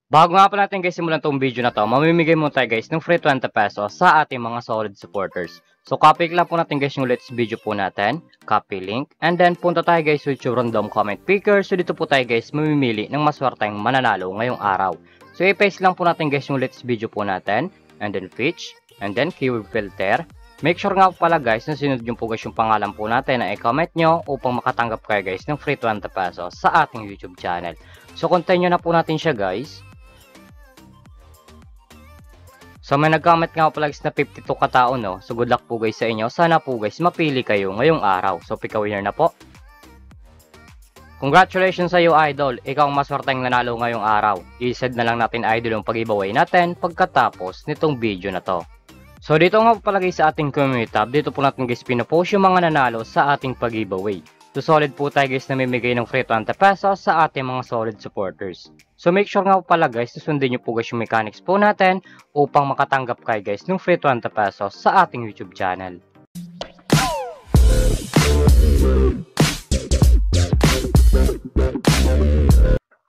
Bago nga pa natin guys simulan tong video na to, mamimigay muna tayo guys ng free 20 pesos sa ating mga solid supporters. So copy lang po natin guys yung latest video po natin, copy link, and then punta tayo guys sa YouTube random comment picker. So dito po tayo guys mamimili ng maswerteng mananalo ngayong araw. So i-paste lang po natin guys yung latest video po natin, and then fetch, and then keyword filter. Make sure nga po pala guys na sinunod nyo po guys yung pangalan po natin na i-comment nyo upang makatanggap kayo guys ng free 20 pesos sa ating YouTube channel. So continue na po natin siya guys. So may nag-comment nga po pala guys na 52 katao no. So good luck po guys sa inyo. Sana po guys mapili kayo ngayong araw. So pick a winner na po. Congratulations sa iyo idol. Ikaw ang maswerteng nanalo ngayong araw. I-send na lang natin idol yung pag-giveaway natin pagkatapos nitong video na to. So dito nga po pala guys sa ating community tab, dito po natin guys pinopost yung mga nanalo sa ating pag-giveaway. So solid po tayo guys na mamimigay ng free 20 pesos sa ating mga solid supporters. So make sure nga po pala guys na sundin nyo po guys yung mechanics po natin upang makatanggap kayo guys ng free 20 pesos sa ating YouTube channel.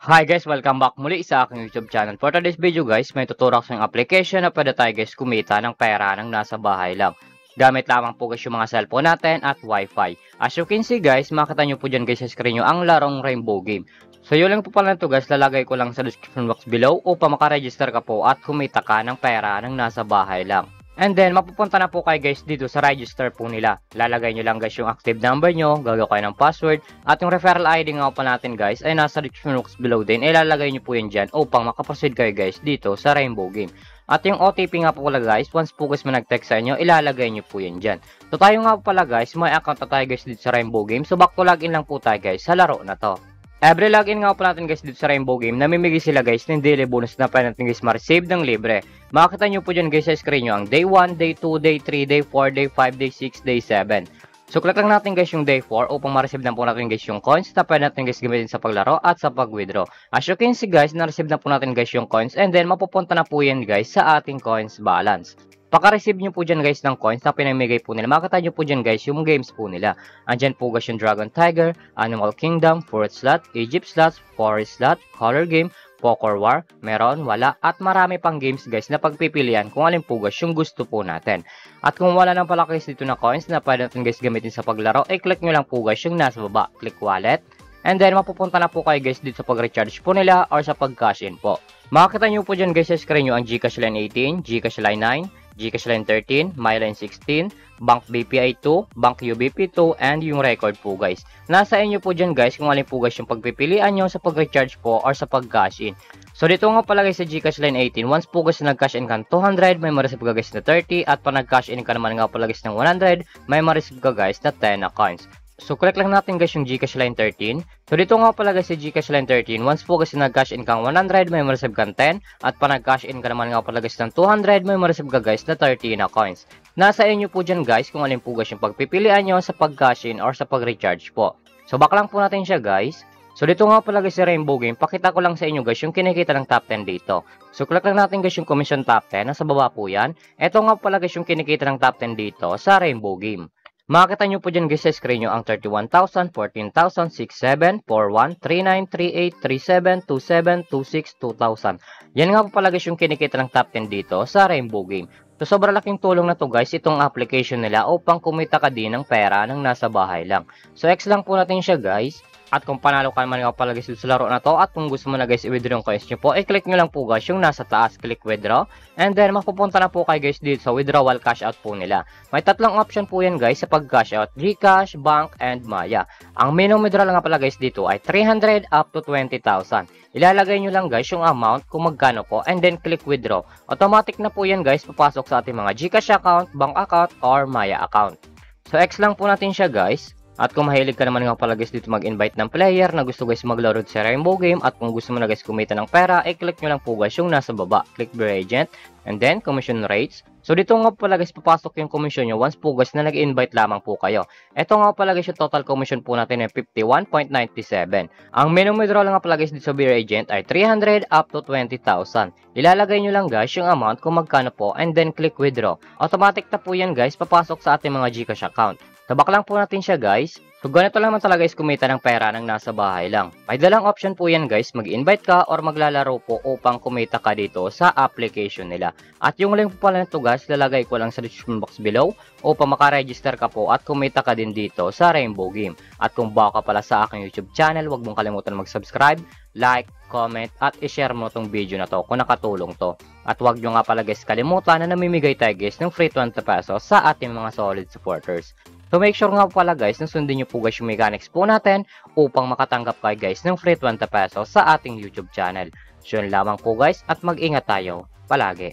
Hi guys, welcome back muli sa aking YouTube channel. For today's video guys, may tuturo ko sa application na pwede tayo guys kumita ng pera ng nasa bahay lang. Gamit lamang po guys yung mga cellphone natin at wifi. As you can see guys, makita nyo po dyan guys sa screen nyo ang larong Rainbow Game. So yun lang po pala nito guys, lalagay ko lang sa description box below upang makaregister ka po at kumita ka ng pera ng nasa bahay lang. And then, mapupunta na po kayo guys dito sa register po nila. Lalagay nyo lang guys yung active number nyo, gagawa kayo ng password, at yung referral ID nga po natin guys ay nasa description box below din. Ilalagay nyo po yan dyan upang makaproceed kayo guys dito sa Rainbow Game. At yung OTP nga po pala guys, once po guys may nag-text sa inyo, ilalagay nyo po yan dyan. So tayo nga po pala guys, may account na tayo guys dito sa Rainbow Game. So back to login lang po tayo guys sa laro na to. Every login nga po natin guys dito sa Rainbow Game, namimigay sila guys ng daily bonus na pwede natin guys ma-receive ng libre. Makikita nyo po dyan guys sa screen nyo ang day 1, day 2, day 3, day 4, day 5, day 6, day 7. So click lang natin guys yung day 4 upang ma-receive na po natin guys yung coins na pwede natin guys gamitin sa paglaro at sa pag-withdraw. As you can see guys, na-receive na po natin guys yung coins and then mapupunta na po yan guys sa ating coins balance. Paka-receive nyo po dyan guys ng coins na pinamigay po nila. Makita nyo po dyan guys yung games po nila. Andyan po guys yung Dragon Tiger, Animal Kingdom, Fort Slot, Egypt Slots, Forest Slot, Color Game, Poker War, meron, wala, at marami pang games guys na pagpipilian kung alin po guys yung gusto po natin. At kung wala nang pala guys dito na coins na pwede natin guys gamitin sa paglaro, click nyo lang po guys yung nasa baba, click wallet. And then mapupunta na po kayo guys dito sa pag-recharge po nila or sa pag-cash in po. Makikita nyo po dyan guys sa screen nyo ang GCash Line 18, GCash Line 9, GCash Line 13, MyLine 16, Bank BPI 2, Bank UBP 2, and yung record po guys. Nasa inyo po dyan guys kung alin po guys yung pagpipilian nyo sa pag-recharge po or sa pag-cash in. So dito nga pala guys sa GCash Line 18, once po guys na nag-cash in ka 200, may ma-receive ka guys na 30, at pa nag-cash in ka naman nga pala guys ng 100, may ma-receive ka guys na 10 na coins. So click lang natin guys yung GCash Line 13. So dito nga pala guys sa GCash Line 13, once po guys nag-cash in kang 100, may ma-receive kang 10, at pa nag-cash in ka naman nga pala guys ng 200, may ma-receive ka guys na 30 na coins. Nasa inyo po dyan guys kung alin po guys yung pagpipilian nyo sa pag-cash in or sa pag-recharge po. So back lang po natin siya guys. So dito nga pala guys sa Rainbow Game, pakita ko lang sa inyo guys yung kinikita ng top 10 dito. So click lang natin guys yung commission top 10, nasa baba po yan. Ito nga pala guys yung kinikita ng top 10 dito sa Rainbow Game. Makikita nyo po dyan guys sa screen nyo ang 31,000, 14,000, 67, 41, 39, 38, 37, 27, 26, 2,000. Yan nga po pala guys yung kinikita ng top 10 dito sa Rainbow Game. So sobrang laking tulong na to guys itong application nila upang kumita ka din ng pera ng nasa bahay lang. So X lang po natin siya guys. At kung panalo ka naman nga pala guys sa laro na to at kung gusto mo na guys i-withdraw yung coins nyo po, i-click nyo lang po guys yung nasa taas, click withdraw. And then mapupunta na po kayo guys dito sa withdrawal cash out po nila. May tatlong option po yan guys sa pag-cash out, GCash, Bank, and Maya. Ang minimum withdrawal nga pala guys dito ay 300 up to 20,000. Ilalagay nyo lang guys yung amount kung magkano po and then click withdraw. Automatic na po yan guys papasok sa ating mga GCash account, Bank account, or Maya account. So X lang po natin siya guys. At kung mahilig ka naman nga pala guys dito mag-invite ng player na gusto guys maglaro sa Rainbow Game at kung gusto mo na guys kumita ng pera, i-click nyo lang po guys yung nasa baba. Click Bear Agent and then Commission Rates. So dito nga pala guys papasok yung commission nyo once po guys na nag-invite lamang po kayo. Ito nga pala guys yung total commission po natin ay 51.97. Ang minimum withdrawal nga pala guys dito sa Bear Agent ay 300 up to 20,000. Ilalagay nyo lang guys yung amount kung magkano po and then click withdraw. Automatic na po yan guys papasok sa ating mga GCash account. Tabak lang po natin siya guys. So So, ganito lang naman talaga guys kumita ng pera ng nasa bahay lang. May dalang option po yan guys, mag-invite ka or maglalaro po upang kumita ka dito sa application nila. At yung link po pala nito guys, lalagay ko lang sa description box below upang makaregister ka po at kumita ka din dito sa Rainbow Game. At kung bago ka pala sa aking YouTube channel, huwag mong kalimutan mag-subscribe, like, comment, at i-share mo tong video na to kung nakatulong to. At huwag nyo nga pala guys kalimutan na namimigay tayo guys ng free 20 pesos sa ating mga solid supporters. So make sure nga pala guys na sundin nyo po guys yung mechanics po natin upang makatanggap kayo guys ng free 20 pesos sa ating YouTube channel. So yun lamang po guys at mag-ingat tayo palagi.